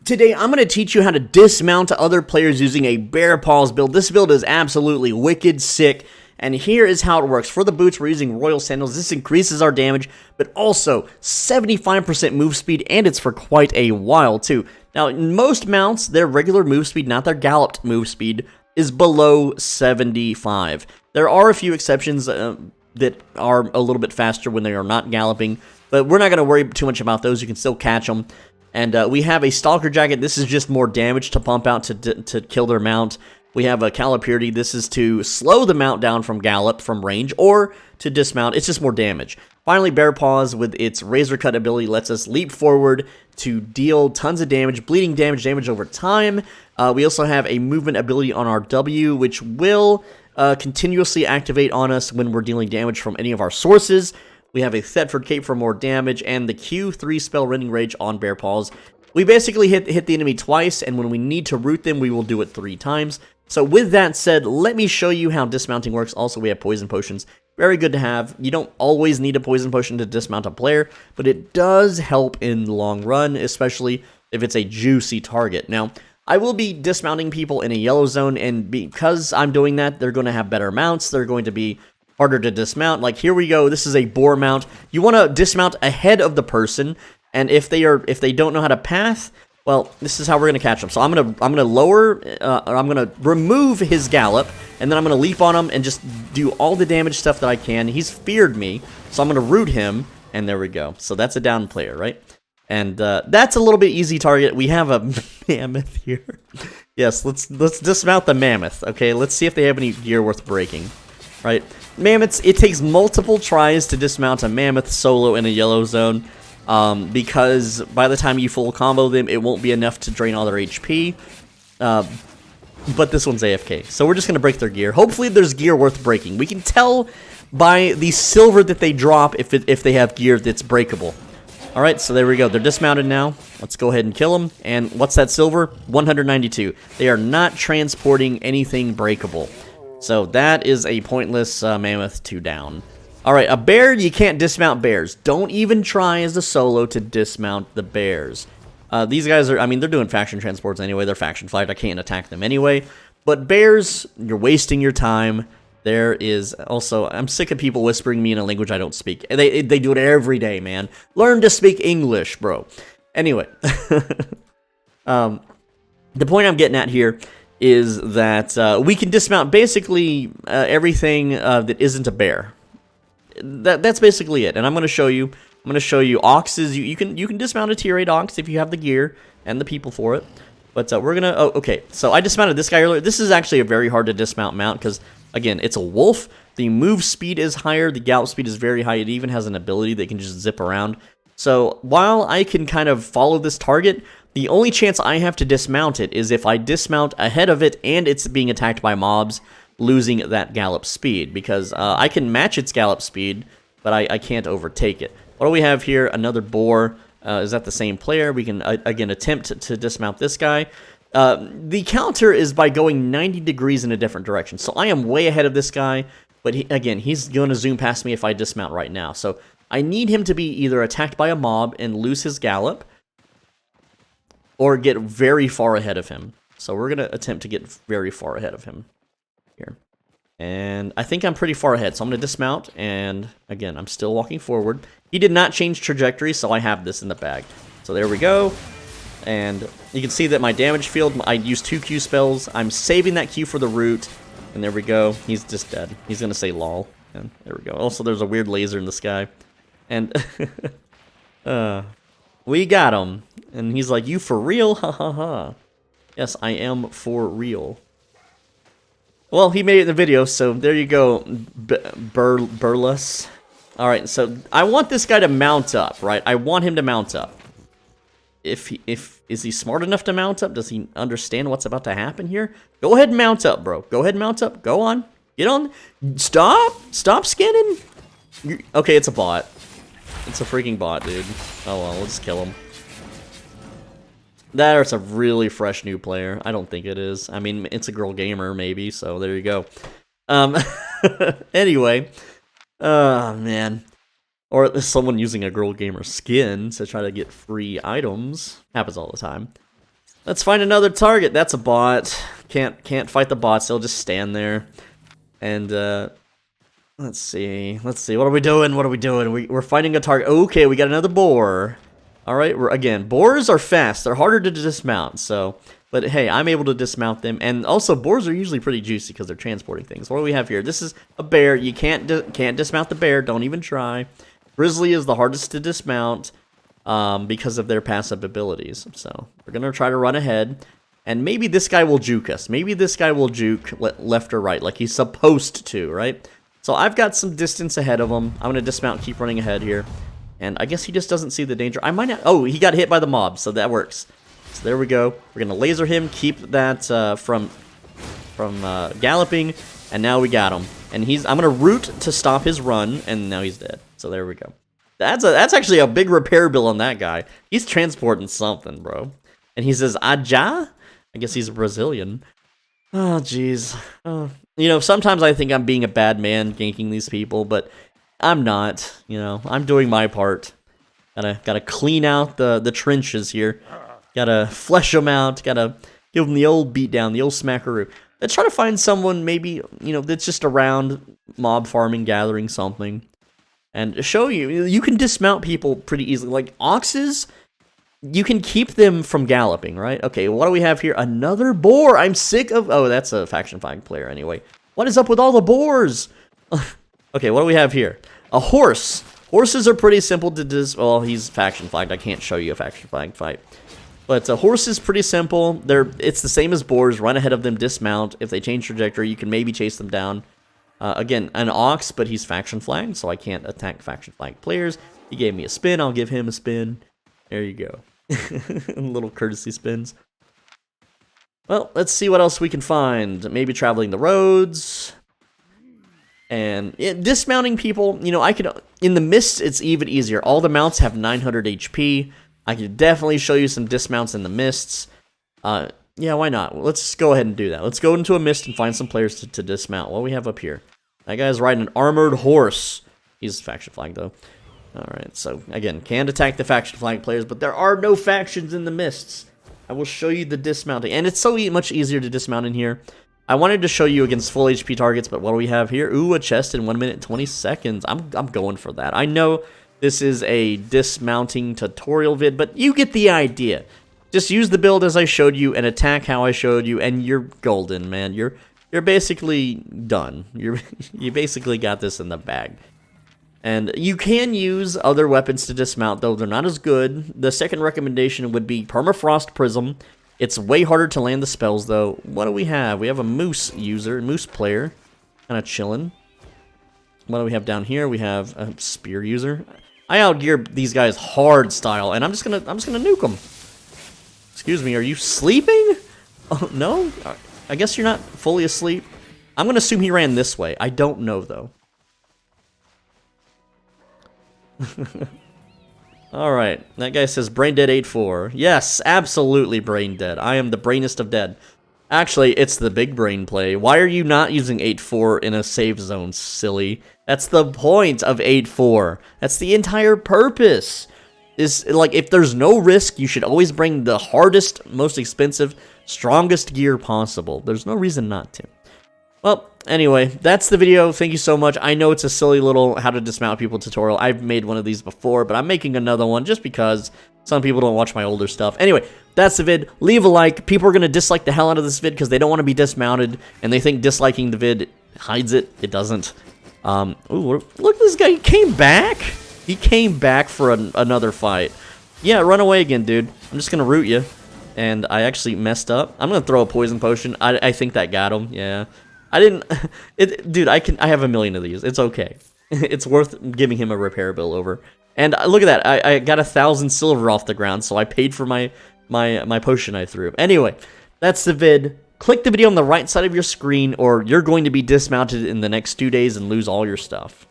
Today, I'm going to teach you how to dismount other players using a Bear Paws build. This build is absolutely wicked sick, and here is how it works. For the boots, we're using Royal Sandals. This increases our damage, but also 75% move speed, and it's for quite a while, too. Now, in most mounts, their regular move speed, not their galloped move speed, is below 75. There are a few exceptions that are a little bit faster when they are not galloping, but we're not going to worry too much about those. You can still catch them. And we have a Stalker Jacket. This is just more damage to pump out to kill their mount. We have a Calipurity. This is to slow the mount down from gallop, from range, or to dismount. It's just more damage. Finally, Bear Paws, with its Razor Cut ability, lets us leap forward to deal tons of damage, bleeding damage over time. We also have a movement ability on our W, which will continuously activate on us when we're dealing damage from any of our sources. We have a Thetford Cape for more damage, and the Q3 spell Rending Rage on Bear Paws. We basically hit the enemy twice, and when we need to root them, we will do it 3 times. So with that said, let me show you how dismounting works. Also, we have Poison Potions. Very good to have. You don't always need a Poison Potion to dismount a player, but it does help in the long run, especially if it's a juicy target. Now, I will be dismounting people in a yellow zone, and because I'm doing that, they're going to have better mounts. They're going to be harder to dismount. Like, here we go. This is a boar mount. You want to dismount ahead of the person, and if they don't know how to path, well, this is how we're gonna catch them. So I'm gonna lower, I'm gonna remove his gallop, and then I'm gonna leap on him and just do all the damage stuff that I can. He's feared me, so I'm gonna root him, and there we go. So that's a down player, right? And that's a little bit easy target. We have a mammoth here. Yes, let's dismount the mammoth. Okay, let's see if they have any gear worth breaking. Right, mammoths. It takes multiple tries to dismount a mammoth solo in a yellow zone, because by the time you full combo them, it won't be enough to drain all their HP. But this one's AFK, so we're just gonna break their gear. Hopefully, there's gear worth breaking. We can tell by the silver that they drop if they have gear that's breakable. All right, so there we go. They're dismounted now. Let's go ahead and kill them. And what's that silver? 192. They are not transporting anything breakable. So that is a pointless mammoth 2 down. Alright, a bear, you can't dismount bears. Don't even try as a solo to dismount the bears. These guys are, I mean, they're doing faction transports anyway. They're faction flagged. I can't attack them anyway. But bears, you're wasting your time. There is also, I'm sick of people whispering me in a language I don't speak. They do it every day, man. Learn to speak English, bro. Anyway. The point I'm getting at here is that we can dismount basically everything that isn't a bear. That's basically it, and I'm going to show you. I'm going to show you oxes. You can dismount a tier 8 ox if you have the gear and the people for it. But we're gonna. Oh, okay. So I dismounted this guy earlier. This is actually a very hard to dismount mount because again, it's a wolf. The move speed is higher. The gallop speed is very high. It even has an ability that can just zip around. So while I can kind of follow this target, the only chance I have to dismount it is if I dismount ahead of it and it's being attacked by mobs, losing that gallop speed, because I can match its gallop speed, but I can't overtake it. What do we have here? Another boar. Is that the same player? We can, again, attempt to dismount this guy. The counter is by going 90 degrees in a different direction. So I am way ahead of this guy, but again, he's going to zoom past me if I dismount right now. So I need him to be either attacked by a mob and lose his gallop, or get very far ahead of him. So we're going to attempt to get very far ahead of him here. And I think I'm pretty far ahead, so I'm going to dismount, and again, I'm still walking forward. He did not change trajectory, so I have this in the bag. So there we go. And you can see that my damage field, I used 2 Q spells. I'm saving that Q for the root, and there we go. He's just dead. He's going to say lol. And there we go. Also, there's a weird laser in the sky. And we got him. And he's like, you for real? Ha ha ha. Yes, I am for real. Well, he made it in the video, so there you go, Burles. Alright, so I want this guy to mount up, right? I want him to mount up. Is he smart enough to mount up? Does he understand what's about to happen here? Go ahead and mount up, bro. Go ahead and mount up. Go on. Get on. Stop scanning. Okay, it's a bot. It's a freaking bot, dude. Oh well, we'll just kill him. That's a really fresh new player. I don't think it is. I mean, it's a girl gamer, maybe, so there you go. Anyway. Oh, man. Or someone using a girl gamer skin to try to get free items. Happens all the time. Let's find another target. That's a bot. Can't fight the bots. They'll just stand there. And let's see. What are we doing? We're finding a target. Okay, we got another boar. All right. Again, boars are fast. They're harder to dismount. So, but hey, I'm able to dismount them. And also, boars are usually pretty juicy because they're transporting things. What do we have here? This is a bear. You can't dismount the bear. Don't even try. Grizzly is the hardest to dismount because of their passive abilities. So we're gonna try to run ahead. And maybe this guy will juke us. Maybe this guy will juke left or right, like he's supposed to, right? So I've got some distance ahead of him. I'm going to dismount, keep running ahead here. And I guess he just doesn't see the danger. I might not... Oh, he got hit by the mob, so that works. So there we go. We're going to laser him, keep that from galloping, and now we got him. And I'm going to root to stop his run, and now he's dead. So there we go. That's actually a big repair bill on that guy. He's transporting something, bro. And he says, Aja? I guess he's Brazilian. Oh, jeez. You know, sometimes I think I'm being a bad man ganking these people, but I'm not. You know, I'm doing my part. Gotta clean out the trenches here. Gotta flesh them out. Gotta give them the old beatdown, the old smackaroo. Let's try to find someone maybe, you know, that's just around mob farming, gathering something. And show you can dismount people pretty easily. Like oxes... You can keep them from galloping, right? Okay, what do we have here? Another boar! I'm sick of... Oh, that's a faction flag player anyway. What is up with all the boars? Okay, what do we have here? A horse. Horses are pretty simple to Well, he's faction flagged. I can't show you a faction flag fight. But a horse is pretty simple. It's the same as boars. Run ahead of them, dismount. If they change trajectory, you can maybe chase them down. Again, an ox, but he's faction flagged, so I can't attack faction flag players. He gave me a spin. I'll give him a spin. There you go. Little courtesy spins. Well, let's see what else we can find. Maybe traveling the roads. And dismounting people, you know, I could... In the mist, it's even easier. All the mounts have 900 HP. I could definitely show you some dismounts in the mists. Yeah, why not? Let's go ahead and do that. Let's go into a mist and find some players to dismount. What do we have up here? That guy's riding an armored horse. He's faction flag, though. Alright, so again, can't attack the faction flag players, but there are no factions in the mists. I will show you the dismounting, and it's so much easier to dismount in here. I wanted to show you against full HP targets, but what do we have here? Ooh, a chest in 1 minute 20 seconds. I'm going for that. I know this is a dismounting tutorial vid, but you get the idea. Just use the build as I showed you and attack how I showed you, and you're golden, man. You're basically done. You basically got this in the bag. And you can use other weapons to dismount, though they're not as good. The second recommendation would be Permafrost Prism. It's way harder to land the spells, though. What do we have? We have a moose player, kind of chilling. What do we have down here? We have a spear user. I outgear these guys hard style, and I'm just gonna nuke them. Excuse me, are you sleeping? Oh no, I guess you're not fully asleep. I'm gonna assume he ran this way. I don't know though. Alright, that guy says brain dead 8-4. Yes, absolutely brain dead. I am the brainest of dead. Actually, it's the big brain play. Why are you not using 8-4 in a save zone, silly? That's the point of 8-4. That's the entire purpose. Is like, if there's no risk, you should always bring the hardest, most expensive, strongest gear possible. There's no reason not to. Well, anyway, that's the video. Thank you so much. I know it's a silly little how to dismount people tutorial. I've made one of these before, but I'm making another one just because some people don't watch my older stuff. Anyway, that's the vid. Leave a like. People are going to dislike the hell out of this vid because they don't want to be dismounted, and they think disliking the vid hides it. It doesn't. Ooh, look, this guy came back. He came back for another fight. Yeah, run away again, dude. I'm just going to root you. And I actually messed up. I'm going to throw a poison potion. I think that got him. Yeah. I didn't... dude, I have a million of these. It's okay. It's worth giving him a repair bill over. And look at that. I got 1,000 silver off the ground, so I paid for my potion I threw. Anyway, that's the vid. Click the video on the right side of your screen, or you're going to be dismounted in the next 2 days and lose all your stuff.